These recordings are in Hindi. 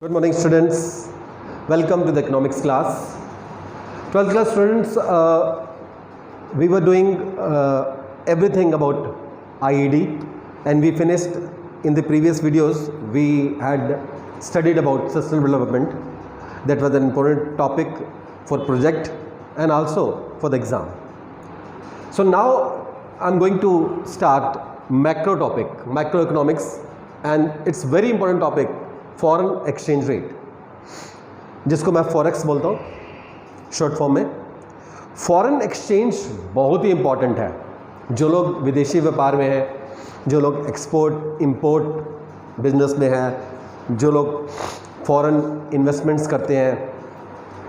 Good morning students, welcome to the economics class. 12th class students, we were doing everything about IED and we finished in the previous videos. We had studied about sustainable development. That was an important topic for project and also for the exam. So now I'm going to start macro topic, macroeconomics, and it's very important topic, foreign exchange rate, जिसको मैं फॉरेक्स बोलता हूँ शॉर्ट फॉर्म में। फॉरेन एक्सचेंज बहुत ही इंपॉर्टेंट है। जो लोग विदेशी व्यापार में हैं, जो लोग एक्सपोर्ट इंपोर्ट बिजनेस में हैं, जो लोग फॉरेन इन्वेस्टमेंट्स करते हैं,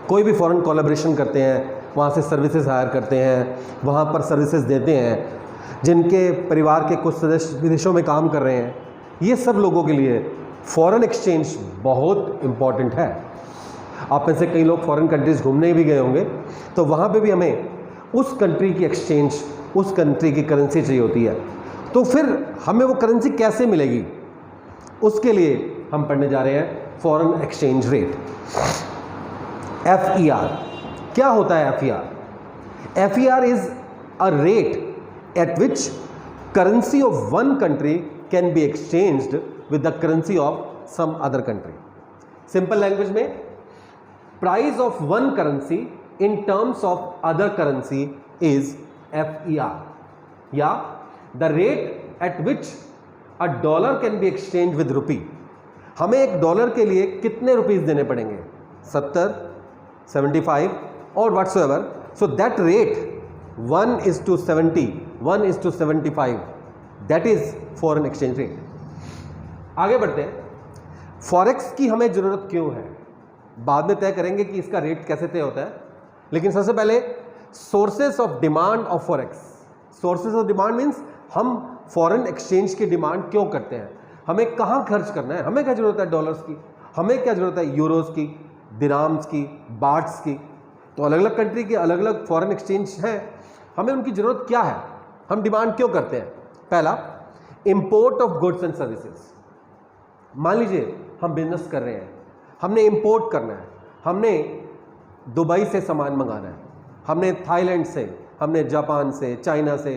कोई भी फॉरेन कोलैबोरेशन करते हैं, वहाँ से सर्विसेज हायर करते हैं, वहाँ पर सर्विसेज देते हैं, जिनके परिवार के कुछ सदस्य विदेशों में काम कर रहे हैं, ये सब लोगों के लिए फॉरेन एक्सचेंज बहुत इम्पॉर्टेंट है। आप में से कई लोग फॉरेन कंट्रीज़ घूमने भी गए होंगे, तो वहाँ पे भी हमें उस कंट्री की एक्सचेंज, उस कंट्री की करेंसी चाहिए होती है। तो फिर हमें वो करेंसी कैसे मिलेगी, उसके लिए हम पढ़ने जा रहे हैं फॉरेन एक्सचेंज रेट, FER। क्या होता है FER? FER is a rate at which currency of one country can be exchanged with the currency of some other country. Simple language में, price of one currency in terms of other currency is FER, या the rate at which a dollar can be exchanged with rupee. हमें एक डॉलर के लिए कितने रुपीस देने पड़ेंगे? 70, 75 और whatsoever. So that rate 1:70, 1:75, that is foreign exchange rate. आगे बढ़ते हैं। फॉरेक्स की हमें ज़रूरत क्यों है, बाद में तय करेंगे कि इसका रेट कैसे तय होता है, लेकिन सबसे पहले sources of demand of forex. Sources of demand means हम फॉरेन एक्सचेंज की डिमांड क्यों करते हैं, हमें कहाँ खर्च करना है, हमें क्या ज़रूरत है डॉलर्स की, हमें क्या ज़रूरत है यूरोज़ की, दिराम्स की, बाट्स की। तो अलग अलग कंट्री के अलग अलग फॉरेन एक्सचेंज हैं, हमें उनकी ज़रूरत क्या है, हम डिमांड क्यों करते हैं। पहला, import of goods and services. मान लीजिए हम बिजनेस कर रहे हैं, हमने इंपोर्ट करना है, हमने दुबई से सामान मंगाना है, हमने थाईलैंड से, हमने जापान से, चाइना से।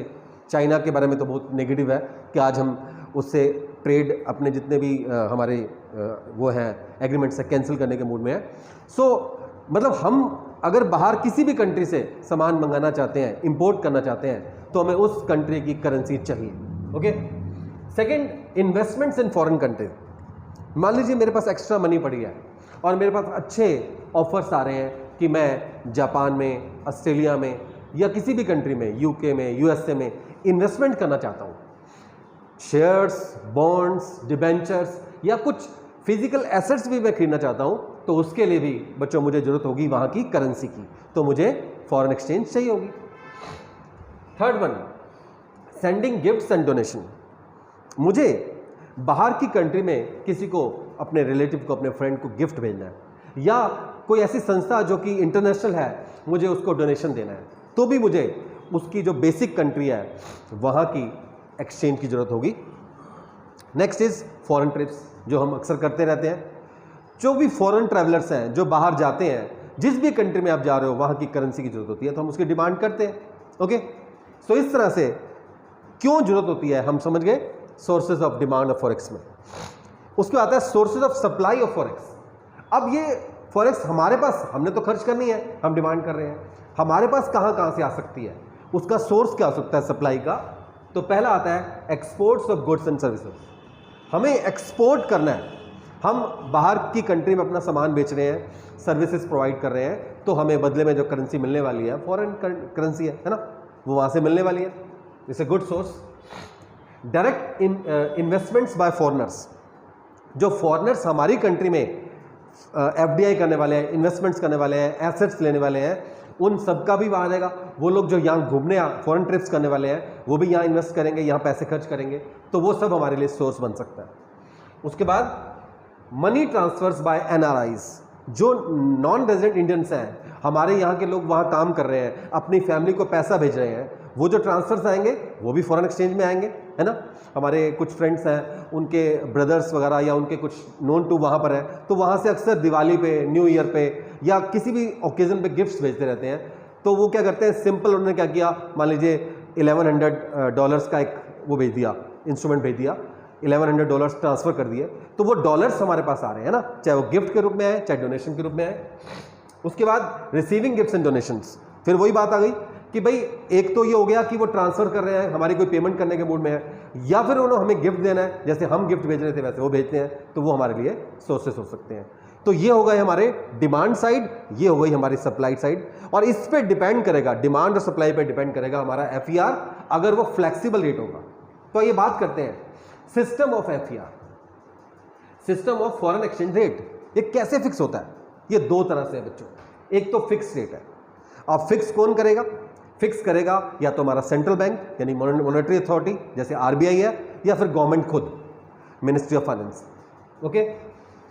चाइना के बारे में तो बहुत नेगेटिव है कि आज हम उससे ट्रेड अपने जितने भी हमारे वो हैं एग्रीमेंट से कैंसिल करने के मूड में है। सो मतलब हम अगर बाहर किसी भी कंट्री से सामान मंगाना चाहते हैं, इंपोर्ट करना चाहते हैं, तो हमें उस कंट्री की करेंसी चाहिए। Okay. Second, investments in foreign country. मान लीजिए मेरे पास एक्स्ट्रा मनी पड़ी है और मेरे पास अच्छे ऑफर्स आ रहे हैं कि मैं जापान में, ऑस्ट्रेलिया में या किसी भी कंट्री में, यूके में, यूएसए में इन्वेस्टमेंट करना चाहता हूँ, शेयर्स, बॉन्ड्स, डिबेंचर्स या कुछ फिजिकल एसेट्स भी मैं खरीदना चाहता हूँ, तो उसके लिए भी बच्चों मुझे ज़रूरत होगी वहाँ की करेंसी की, तो मुझे फॉरेन एक्सचेंज चाहिए होगी। Third one, sending gifts and donation. मुझे बाहर की कंट्री में किसी को, अपने रिलेटिव को, अपने फ्रेंड को गिफ्ट भेजना है, या कोई ऐसी संस्था जो कि इंटरनेशनल है, मुझे उसको डोनेशन देना है, तो भी मुझे उसकी जो बेसिक कंट्री है वहाँ की एक्सचेंज की ज़रूरत होगी। नेक्स्ट इज़ फॉरेन ट्रिप्स, जो हम अक्सर करते रहते हैं। जो भी फॉरेन ट्रैवलर्स हैं, जो बाहर जाते हैं, जिस भी कंट्री में आप जा रहे हो वहाँ की करेंसी की ज़रूरत होती है, तो हम उसकी डिमांड करते हैं। ओके। सो इस तरह से क्यों ज़रूरत होती है हम समझ गए sources of demand of forex में। उसके आता है sources of supply of forex. अब ये फॉरेक्स हमारे पास, हमने तो खर्च करनी है, हम डिमांड कर रहे हैं, हमारे पास कहाँ कहाँ से आ सकती है, उसका सोर्स क्या हो सकता है सप्लाई का। तो पहला आता है exports of goods and services. हमें एक्सपोर्ट करना है, हम बाहर की कंट्री में अपना सामान बेच रहे हैं, सर्विसेज प्रोवाइड कर रहे हैं, तो हमें बदले में जो करेंसी मिलने वाली है फॉरेन करेंसी है ना, वो वहाँ से मिलने वाली है। It's a good source. Direct investments bye foreigners. जो फॉरेनर्स हमारी कंट्री में FDI करने वाले हैं, इन्वेस्टमेंट्स करने वाले हैं, एसेट्स लेने वाले हैं, उन सब का भी वहाँ आएगा। वो लोग जो यहाँ घूमने फॉरेन ट्रिप्स करने वाले हैं, वो भी यहाँ इन्वेस्ट करेंगे, यहाँ पैसे खर्च करेंगे, तो वो सब हमारे लिए सोर्स बन सकता है। उसके बाद मनी ट्रांसफर्स बाय NRIs। जो नॉन रेजिडेंट इंडियंस हैं, हमारे यहाँ के लोग वहाँ काम कर रहे हैं, अपनी फैमिली को पैसा भेज रहे हैं, वो जो ट्रांसफर्स आएंगे वो भी फॉरेन एक्सचेंज में आएंगे। है ना, हमारे कुछ फ्रेंड्स हैं, उनके ब्रदर्स वगैरह या उनके कुछ नोन टू वहाँ पर है, तो वहाँ से अक्सर दिवाली पे, न्यू ईयर पे या किसी भी ओकेजन पे गिफ्ट्स भेजते रहते हैं। तो वो क्या करते हैं, सिंपल उन्होंने क्या किया, मान लीजिए $1100 का एक वो भेज दिया, इंस्ट्रूमेंट भेज दिया, $1100 ट्रांसफ़र कर दिए, तो वो डॉलर्स हमारे पास आ रहे हैं ना, चाहे वो गिफ्ट के रूप में आए, चाहे डोनेशन के रूप में आए। उसके बाद रिसीविंग गिफ्ट्स एंड डोनेशंस, फिर वही बात आ गई कि भाई एक तो ये हो गया कि वो ट्रांसफ़र कर रहे हैं, हमारी कोई पेमेंट करने के मूड में है, या फिर उन्होंने हमें गिफ्ट देना है, जैसे हम गिफ्ट भेज रहे थे वैसे वो भेजते हैं, तो वो हमारे लिए सोर्सेस हो सकते हैं। तो ये हो गए हमारे डिमांड साइड, ये हो गई हमारी सप्लाई साइड, और इस पे डिपेंड करेगा, डिमांड और सप्लाई पे डिपेंड करेगा हमारा FER, अगर वो फ्लेक्सिबल रेट होगा। तो ये बात करते हैं system of FER, system of foreign exchange rate, ये कैसे फिक्स होता है। ये दो तरह से है बच्चों, एक तो फिक्स रेट है। अब फिक्स कौन करेगा, फिक्स करेगा या तो हमारा सेंट्रल बैंक यानी मॉनेटरी अथॉरिटी जैसे RBI है, या फिर गवर्नमेंट खुद, मिनिस्ट्री ऑफ फाइनेंस। ओके,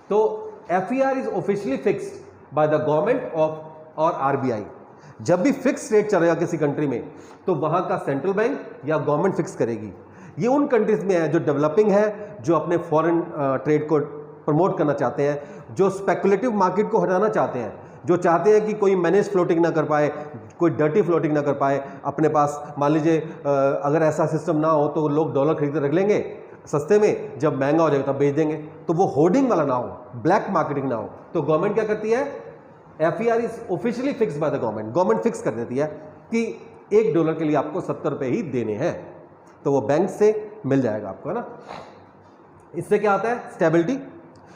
तो FER is officially fixed by the government of और RBI। जब भी फिक्स रेट चलेगा किसी कंट्री में, तो वहां का सेंट्रल बैंक या गवर्नमेंट फिक्स करेगी। ये उन कंट्रीज में है जो डेवलपिंग है, जो अपने फॉरेन ट्रेड को प्रमोट करना चाहते हैं, जो स्पेकुलेटिव मार्केट को हटाना चाहते हैं, जो चाहते हैं कि कोई मैनेज फ्लोटिंग ना कर पाए, कोई डर्टी फ्लोटिंग ना कर पाए अपने पास। मान लीजिए अगर ऐसा सिस्टम ना हो तो लोग डॉलर खरीद रख लेंगे सस्ते में, जब महंगा हो जाएगा तब बेच देंगे, तो वो होर्डिंग वाला ना हो, ब्लैक मार्केटिंग ना हो। तो गवर्नमेंट क्या करती है, FER is officially fix by the government, government fix कर देती है कि $1 के लिए आपको 70 रुपये ही देने हैं, तो वो बैंक से मिल जाएगा आपको, है ना। इससे क्या आता है, स्टेबिलिटी,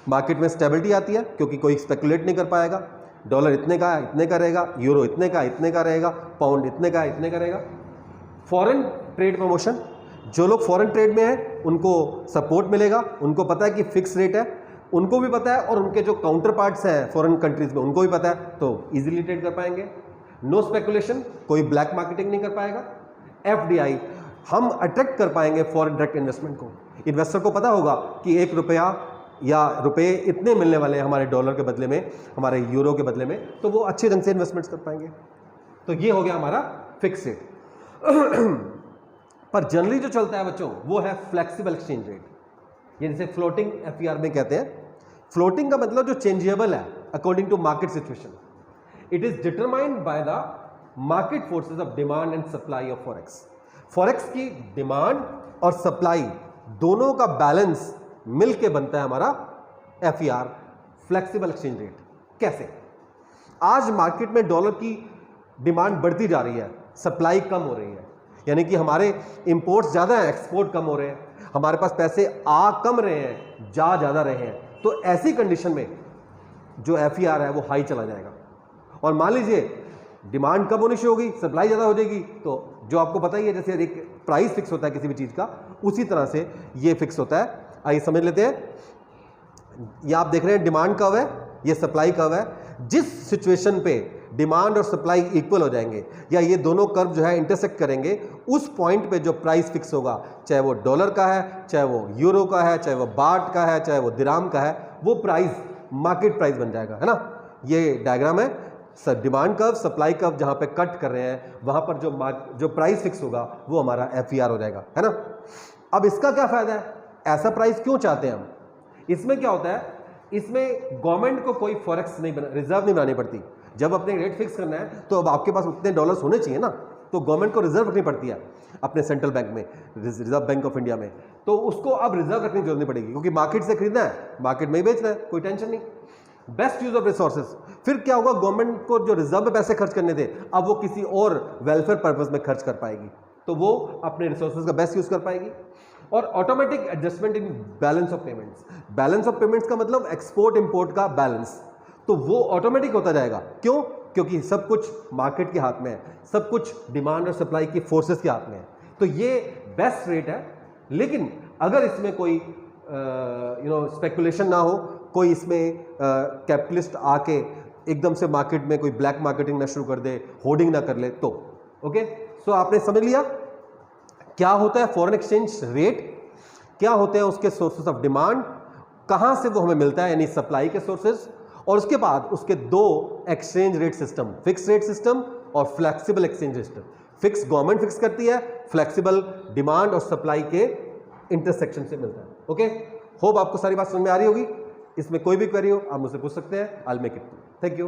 मार्केट में स्टेबिलिटी आती है, क्योंकि कोई स्पेकुलेट नहीं कर पाएगा, डॉलर इतने का इतने का रहेगा, यूरो इतने का इतने का रहेगा, पाउंड इतने का इतने का रहेगा। फॉरेन ट्रेड प्रमोशन, जो लोग फॉरेन ट्रेड में हैं उनको सपोर्ट मिलेगा, उनको पता है कि फिक्स रेट है, उनको भी पता है, और उनके जो काउंटर पार्ट्स हैं फॉरेन कंट्रीज में उनको भी पता है, तो इजीली ट्रेड कर पाएंगे। नो स्पेकुलेशन, कोई ब्लैक मार्केटिंग नहीं कर पाएगा। FDI, हम अट्रैक्ट कर पाएंगे फॉरेन डायरेक्ट इन्वेस्टमेंट को। इन्वेस्टर को पता होगा कि ₹1 या रुपए इतने मिलने वाले हैं हमारे डॉलर के बदले में, हमारे यूरो के बदले में, तो वो अच्छे ढंग से इन्वेस्टमेंट्स कर पाएंगे। तो ये हो गया हमारा फिक्स रेट। पर जनरली जो चलता है बच्चों वो है फ्लेक्सिबल एक्सचेंज रेट, ये जिसे फ्लोटिंग FER में कहते हैं। फ्लोटिंग का मतलब जो चेंजेबल है according to market situation. It is determined by the market forces of demand and supply of forex. Forex की डिमांड और सप्लाई दोनों का बैलेंस मिलके बनता है हमारा FER, फ्लेक्सिबल एक्सचेंज रेट। कैसे, आज मार्केट में डॉलर की डिमांड बढ़ती जा रही है, सप्लाई कम हो रही है, यानी कि हमारे इंपोर्ट्स ज़्यादा हैं, एक्सपोर्ट कम हो रहे हैं, हमारे पास पैसे आ कम रहे हैं, जा ज़्यादा रहे हैं। तो ऐसी कंडीशन में जो FER है वो हाई चला जाएगा। और मान लीजिए डिमांड कम होनी शुरू होगी, सप्लाई ज़्यादा हो जाएगी, तो जो आपको पता ही है जैसे एक प्राइस फिक्स होता है किसी भी चीज़ का, उसी तरह से ये फिक्स होता है। आइए समझ लेते हैं। ये आप देख रहे हैं डिमांड कर्व है, ये सप्लाई कर्व है। जिस सिचुएशन पे डिमांड और सप्लाई इक्वल हो जाएंगे या ये दोनों कर्व जो है इंटरसेक्ट करेंगे, उस पॉइंट पे जो प्राइस फिक्स होगा, चाहे वो डॉलर का है, चाहे वो यूरो का है, चाहे वो बाट का है, चाहे वो दिराम का है, वो प्राइस मार्केट प्राइस बन जाएगा, है ना। ये डायग्राम है, sir demand curve supply curve जहां पे कट कर रहे हैं वहां पर जो प्राइस फिक्स होगा वो हमारा FER हो जाएगा, है ना। अब इसका क्या फायदा है, ऐसा प्राइस क्यों चाहते हैं हम। इसमें क्या होता है, इसमें गवर्नमेंट को कोई फॉरेक्स नहीं रिजर्व नहीं बनानी पड़ती। जब अपने रेट फिक्स करना है तो अब आपके पास उतने डॉलर्स होने चाहिए ना, तो गवर्नमेंट को रिजर्व रखनी पड़ती है अपने सेंट्रल बैंक में, रिजर्व बैंक ऑफ इंडिया में। तो उसको अब रिजर्व रखने की जरूरत नहीं पड़ेगी, क्योंकि मार्केट से खरीदना है, मार्केट में ही बेचना है, कोई टेंशन नहीं। बेस्ट यूज ऑफ रिसोर्सेज, फिर क्या होगा, गवर्नमेंट को जो रिजर्व में पैसे खर्च करने थे अब वो किसी और वेलफेयर पर्पज में खर्च कर पाएगी, तो वो अपने रिसोर्सेज का बेस्ट यूज कर पाएगी। और automatic adjustment in balance of payments. Balance of payments का मतलब एक्सपोर्ट इंपोर्ट का बैलेंस, तो वो ऑटोमेटिक होता जाएगा। क्यों, क्योंकि सब कुछ मार्केट के हाथ में है, सब कुछ डिमांड और सप्लाई की फोर्सेस के हाथ में है। तो ये बेस्ट रेट है। लेकिन अगर इसमें कोई स्पेकुलेशन ना हो, कोई इसमें कैपिटलिस्ट आके एकदम से मार्केट में कोई ब्लैक मार्केटिंग ना शुरू कर दे, होर्डिंग ना कर ले, तो ओके। सो आपने समझ लिया क्या होता है फॉरेन एक्सचेंज रेट, क्या होते हैं उसके सोर्सेस ऑफ डिमांड, कहां से वो हमें मिलता है यानी सप्लाई के सोर्सेस, और उसके बाद उसके दो exchange rate system, fix rate system और flexible exchange system. Fix government fix करती है, फ्लेक्सिबल डिमांड और सप्लाई के इंटरसेक्शन से मिलता है। ओके, होप आपको सारी बात समझ में आ रही होगी। इसमें कोई भी क्वेरी हो आप मुझसे पूछ सकते हैं, I will make it. Thank you.